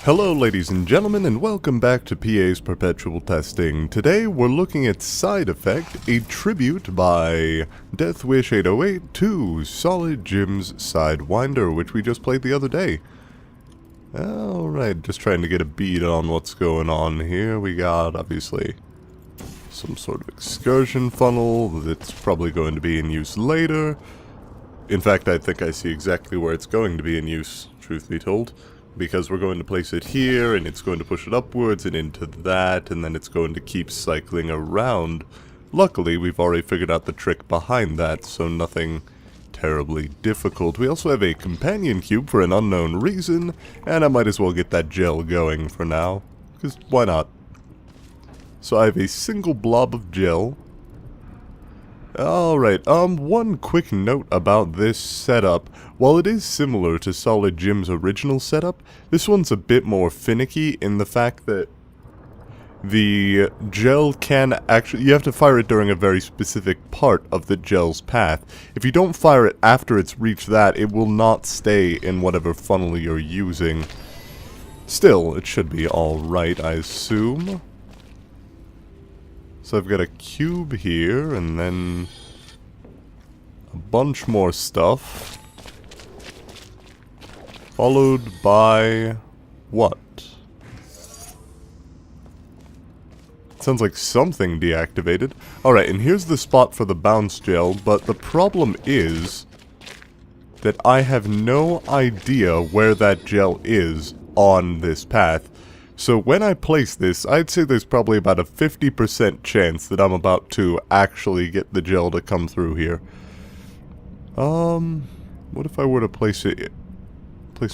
Hello ladies and gentlemen, and welcome back to PA's Perpetual Testing. Today we're looking at Side Effect, a tribute by Deathwish808 to Solid Jim's Sidewinder, which we just played the other day. Alright, just trying to get a beat on what's going on here. We got, obviously, some sort of excursion funnel that's probably going to be in use later. In fact, I think I see exactly where it's going to be in use, truth be told. Because we're going to place it here, and it's going to push it upwards and into that, and then it's going to keep cycling around. Luckily, we've already figured out the trick behind that, so nothing terribly difficult. We also have a companion cube for an unknown reason, and I might as well get that gel going for now, because why not? So I have a single blob of gel. Alright, one quick note about this setup. While it is similar to Solid Jim's original setup, this one's a bit more finicky in the fact that the gel can actually... You have to fire it during a very specific part of the gel's path. If you don't fire it after it's reached that, it will not stay in whatever funnel you're using. Still, it should be alright, I assume. So I've got a cube here, and then a bunch more stuff. Followed by... what? Sounds like something deactivated. Alright, and here's the spot for the bounce gel, but the problem is that I have no idea where that gel is on this path. So when I place this, I'd say there's probably about a 50% chance that I'm about to actually get the gel to come through here. What if I were to place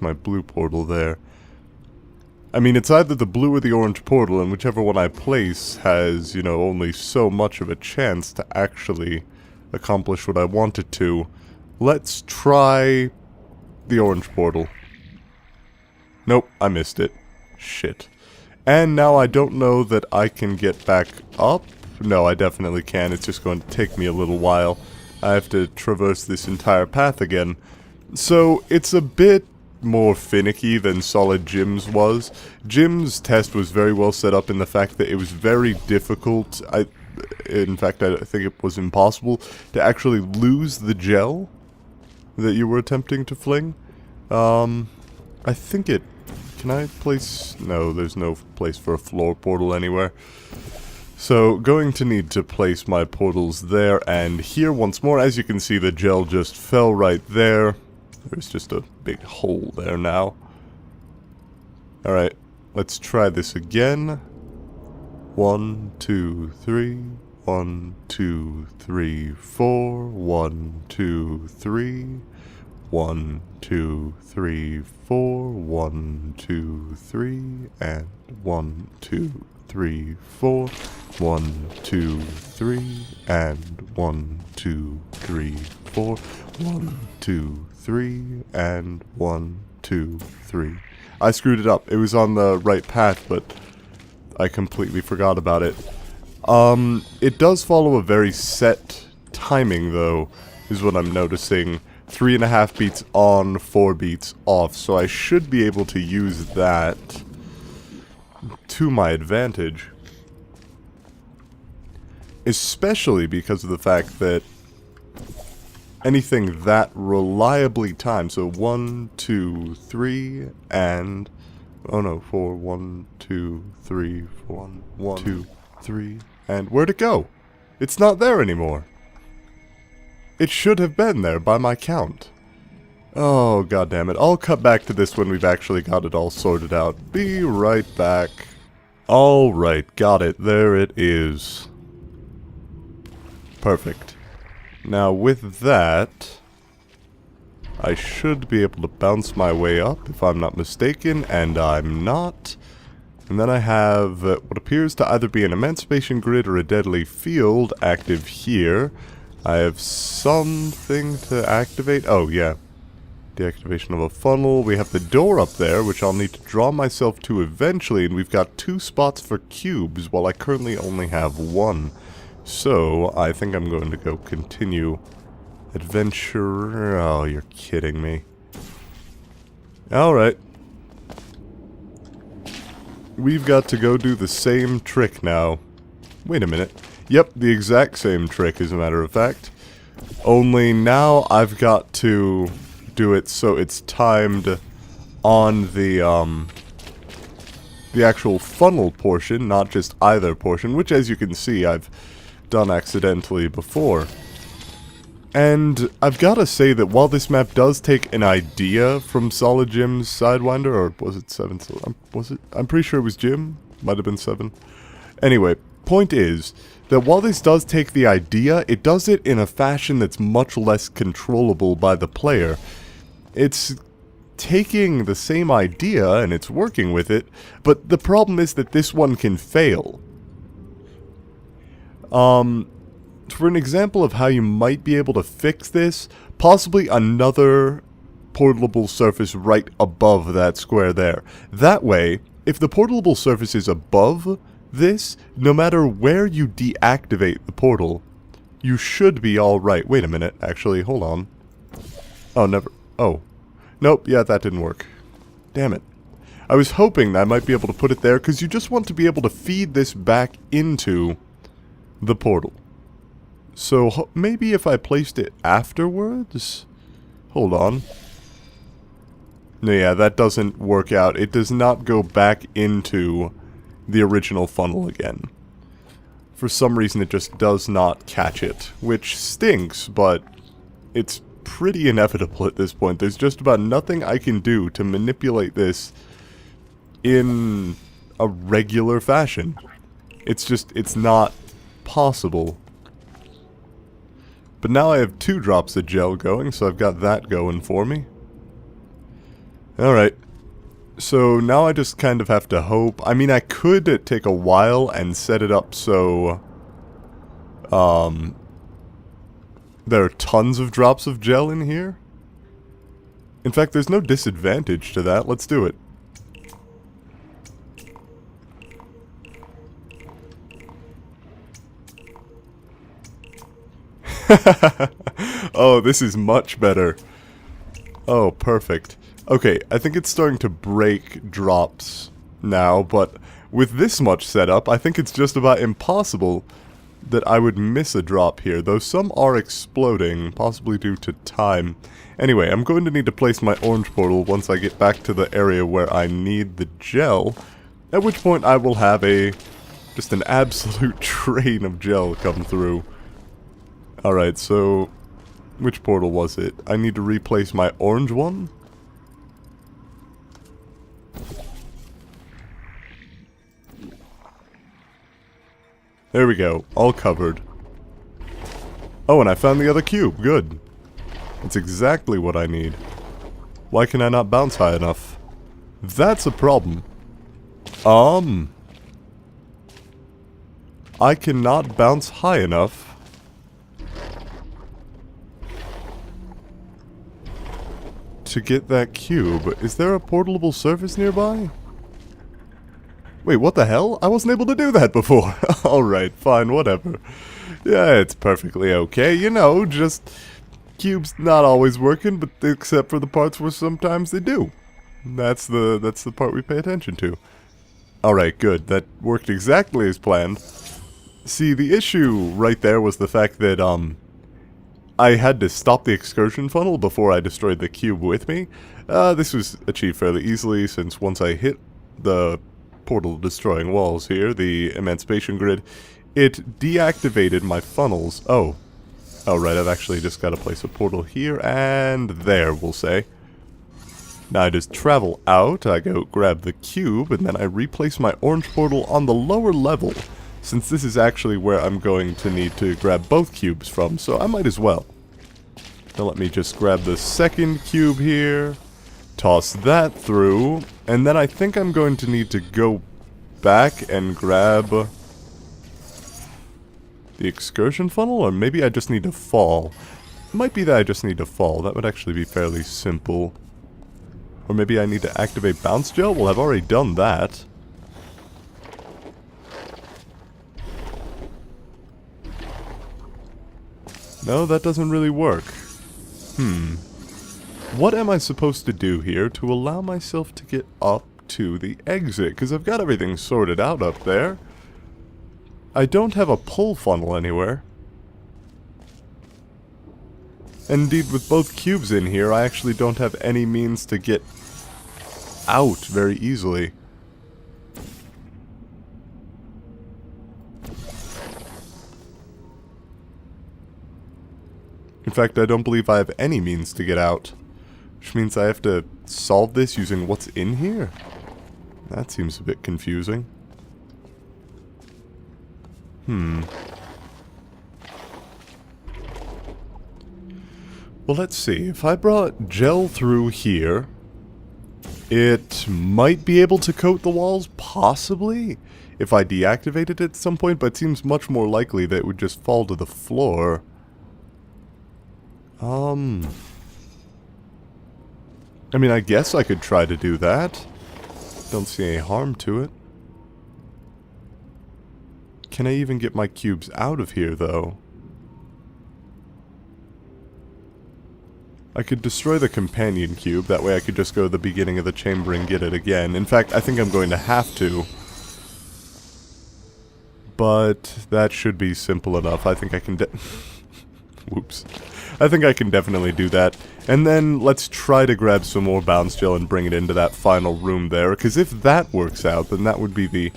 my blue portal there? I mean, it's either the blue or the orange portal, and whichever one I place has, you know, only so much of a chance to actually accomplish what I want it to. Let's try the orange portal. Nope, I missed it. Shit. And now I don't know that I can get back up. No, I definitely can. It's just going to take me a little while. I have to traverse this entire path again. So, it's a bit more finicky than Solid Jim's was. Jim's test was very well set up in the fact that it was very difficult. In fact, I think it was impossible to actually lose the gel that you were attempting to fling. I think it... Can I place... No, there's no place for a floor portal anywhere. So, going to need to place my portals there and here once more. As you can see, the gel just fell right there. There's just a big hole there now. Alright, let's try this again. 1, 2, 3. 1, 2, 3, 4. 1, 2, 3. 1, 2, 3, 4, 1, 2, 3, and 1, 2, 3, 4, 1, 2, 3, and 1, 2, 3, 4, 1, 2, 3, and 1, 2, 3. I screwed it up. It was on the right path, but I completely forgot about it. It does follow a very set timing, though, is what I'm noticing. 3.5 beats on, 4 beats off, so I should be able to use that to my advantage. Especially because of the fact that anything that reliably timed, so 1, 2, 3, and... oh no, 4, 1, 2, 3, 4, 1, 2, 3, and where'd it go? It's not there anymore. It should have been there by my count. Oh, goddammit. I'll cut back to this when we've actually got it all sorted out. Be right back. Alright, got it. There it is. Perfect. Now with that, I should be able to bounce my way up if I'm not mistaken, and I'm not. And then I have what appears to either be an emancipation grid or a deadly field active here. I have something to activate. Oh, yeah. Deactivation of a funnel. We have the door up there, which I'll need to draw myself to eventually, and we've got 2 spots for cubes, while I currently only have 1. So, I think I'm going to go continue Adventurer. Oh, you're kidding me. Alright. We've got to go do the same trick now. Wait a minute. Yep, the exact same trick, as a matter of fact. Only now I've got to do it so it's timed on the actual funnel portion, not just either portion, which, as you can see, I've done accidentally before. And I've got to say that while this map does take an idea from Solid Jim's Sidewinder, or was it 7? Was it? I'm pretty sure it was Jim. Might have been 7. Anyway, point is that while this does take the idea, it does it in a fashion that's much less controllable by the player. It's taking the same idea and it's working with it, but the problem is that this one can fail. For an example of how you might be able to fix this, possibly another portable surface right above that square there. That way, if the portable surface is above this, no matter where you deactivate the portal, you should be alright. Wait a minute, actually, hold on. Oh, never. Oh. Nope, yeah, that didn't work. Damn it. I was hoping that I might be able to put it there, because you just want to be able to feed this back into the portal. So, maybe if I placed it afterwards? Hold on. No, yeah, that doesn't work out. It does not go back into the original funnel again. For some reason, it just does not catch it, which stinks, but it's pretty inevitable at this point. There's just about nothing I can do to manipulate this in a regular fashion. It's not possible. But now I have 2 drops of gel going, so I've got that going for me. Alright. So now I just kind of have to hope. I mean, I could take a while and set it up so there are tons of drops of gel in here. In fact, there's no disadvantage to that. Let's do it. Oh, this is much better. Oh, perfect. Okay, I think it's starting to break drops now, but with this much setup, I think it's just about impossible that I would miss a drop here, though some are exploding, possibly due to time. Anyway, I'm going to need to place my orange portal once I get back to the area where I need the gel, at which point I will have just an absolute train of gel come through. Alright, so which portal was it? I need to replace my orange one? There we go, all covered. Oh, and I found the other cube, good. That's exactly what I need. Why can I not bounce high enough? That's a problem. I cannot bounce high enough to get that cube. Is there a portable surface nearby? Wait, what the hell? I wasn't able to do that before. Alright, fine, whatever. Yeah, it's perfectly okay, you know, just cubes not always working, but except for the parts where sometimes they do. That's the part we pay attention to. Alright, good. That worked exactly as planned. See, the issue right there was the fact that, I had to stop the excursion funnel before I destroyed the cube with me. This was achieved fairly easily, since once I hit the portal destroying walls here, the emancipation grid, it deactivated my funnels. Oh right, I've actually just got to place a portal here, and there, we'll say. Now I just travel out, I go grab the cube, and then I replace my orange portal on the lower level, since this is actually where I'm going to need to grab both cubes from, so I might as well. Now let me just grab the second cube here, toss that through, and then I think I'm going to need to go back and grab the excursion funnel, or maybe I just need to fall. It might be that I just need to fall. That would actually be fairly simple. Or maybe I need to activate bounce gel? Well, I've already done that. No, that doesn't really work. What am I supposed to do here to allow myself to get up to the exit? Because I've got everything sorted out up there. I don't have a pull funnel anywhere. Indeed, with both cubes in here, I actually don't have any means to get out very easily. In fact, I don't believe I have any means to get out. Which means I have to solve this using what's in here? That seems a bit confusing. Well, let's see. If I brought gel through here, it might be able to coat the walls, possibly, if I deactivated it at some point, but it seems much more likely that it would just fall to the floor. I mean, I guess I could try to do that. Don't see any harm to it. Can I even get my cubes out of here, though? I could destroy the companion cube, that way I could just go to the beginning of the chamber and get it again. In fact, I think I'm going to have to. But that should be simple enough. I think I can whoops. I think I can definitely do that. And then let's try to grab some more bounce gel and bring it into that final room there, because if that works out, then that would be the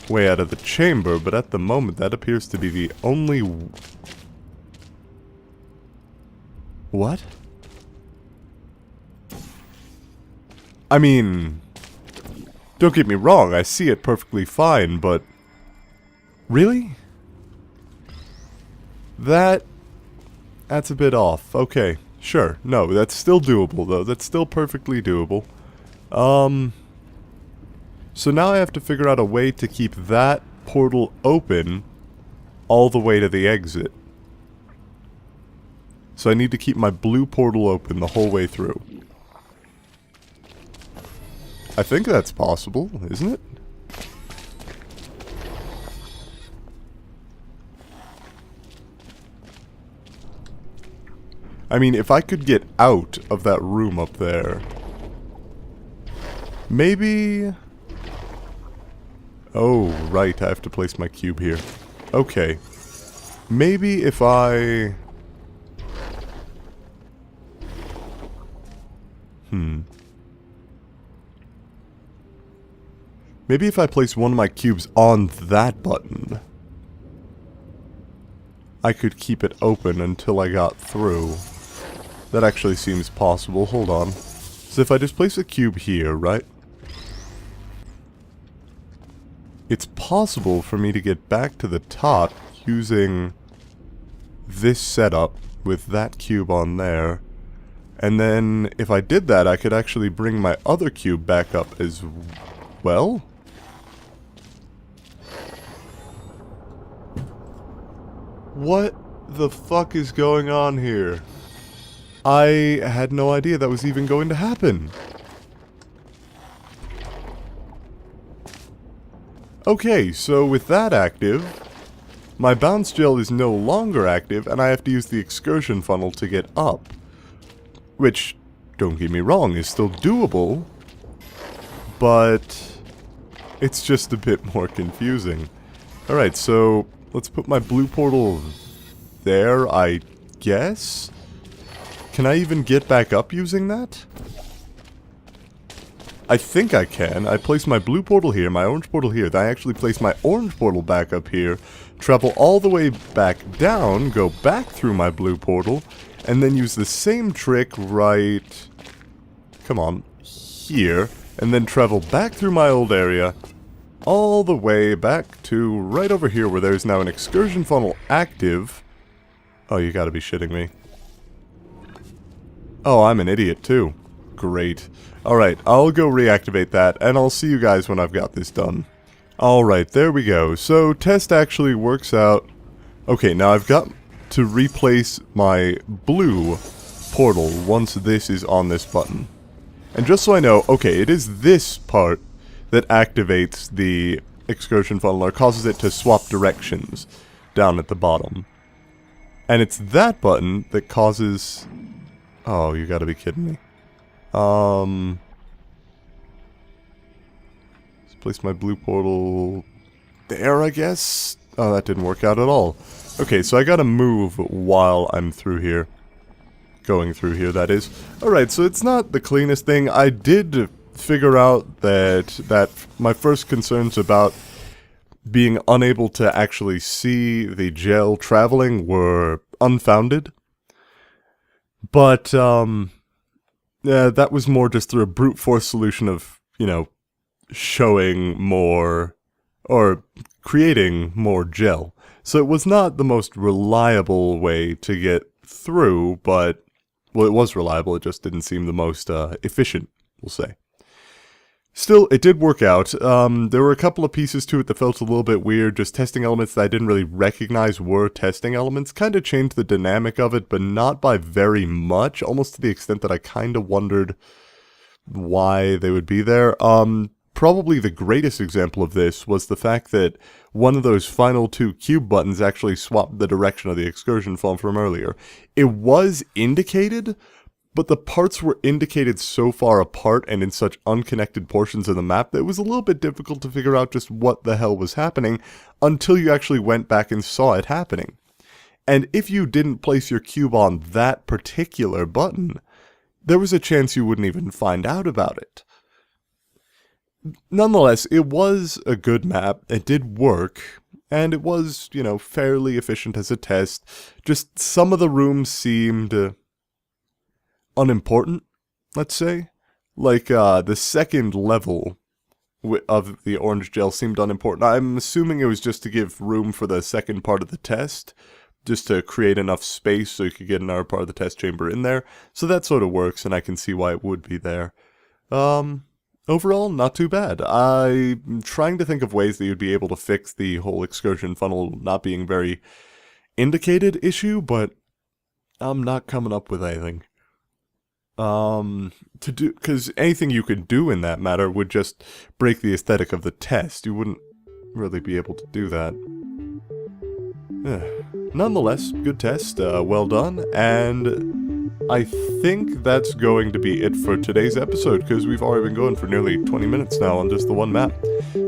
way out of the chamber, but at the moment that appears to be the only... What? I mean, don't get me wrong, I see it perfectly fine, but... Really? That's a bit off. Okay, sure. No, that's still doable, though. That's still perfectly doable. So now I have to figure out a way to keep that portal open all the way to the exit. So I need to keep my blue portal open the whole way through. I think that's possible, isn't it? I mean, if I could get out of that room up there... Maybe... Oh, right, I have to place my cube here. Okay. Maybe if I... Maybe if I place one of my cubes on that button, I could keep it open until I got through. That actually seems possible. Hold on. So if I just place a cube here, right? It's possible for me to get back to the top using this setup with that cube on there. And then if I did that, I could actually bring my other cube back up as well. What the fuck is going on here? I had no idea that was even going to happen. Okay, so with that active, my bounce gel is no longer active, and I have to use the excursion funnel to get up. Which, don't get me wrong, is still doable, but it's just a bit more confusing. Alright, so let's put my blue portal there, I guess? Can I even get back up using that? I think I can. I place my blue portal here, my orange portal here. Then I actually place my orange portal back up here, travel all the way back down, go back through my blue portal, and then use the same trick right... Come on. Here. And then travel back through my old area, all the way back to right over here where there's now an excursion funnel active. Oh, you gotta be shitting me. Oh, I'm an idiot too. Great. Alright, I'll go reactivate that, and I'll see you guys when I've got this done. Alright, there we go. So, test actually works out. Okay, now I've got to replace my blue portal once this is on this button. And just so I know, okay, it is this part that activates the excursion funnel, or causes it to swap directions down at the bottom. And it's that button that causes... Oh, you gotta be kidding me. Let's place my blue portal there, I guess? Oh, that didn't work out at all. Okay, so I gotta move while I'm through here. Going through here, that is. Alright, so it's not the cleanest thing. I did figure out that my first concerns about being unable to actually see the gel traveling were unfounded. But, that was more just through a brute force solution of, you know, showing more, or creating more gel. So it was not the most reliable way to get through, but, well, it was reliable, it just didn't seem the most efficient, we'll say. Still, it did work out. There were a couple of pieces to it that felt a little bit weird, just testing elements that I didn't really recognize were testing elements. Kind of changed the dynamic of it, but not by very much, almost to the extent that I kind of wondered why they would be there. Probably the greatest example of this was the fact that one of those final two cube buttons actually swapped the direction of the excursion fall from earlier. It was indicated, but the parts were indicated so far apart and in such unconnected portions of the map that it was a little bit difficult to figure out just what the hell was happening until you actually went back and saw it happening. And if you didn't place your cube on that particular button, there was a chance you wouldn't even find out about it. Nonetheless, it was a good map, it did work, and it was, you know, fairly efficient as a test. Just some of the rooms seemed unimportant, let's say. Like, the second level of the orange gel seemed unimportant. I'm assuming it was just to give room for the second part of the test, just to create enough space so you could get another part of the test chamber in there. So that sort of works, and I can see why it would be there. Overall, not too bad. I'm trying to think of ways that you'd be able to fix the whole excursion funnel not being very indicated issue, but I'm not coming up with anything. Because anything you could do in that matter would just break the aesthetic of the test. You wouldn't really be able to do that. Nonetheless, good test, well done, and I think that's going to be it for today's episode, because we've already been going for nearly 20 minutes now on just the one map.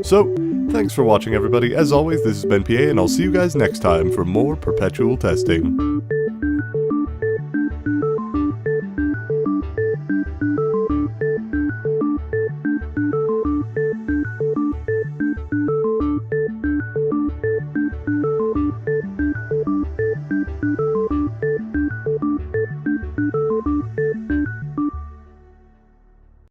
So, thanks for watching everybody. As always, this has been PA, and I'll see you guys next time for more Perpetual Testing.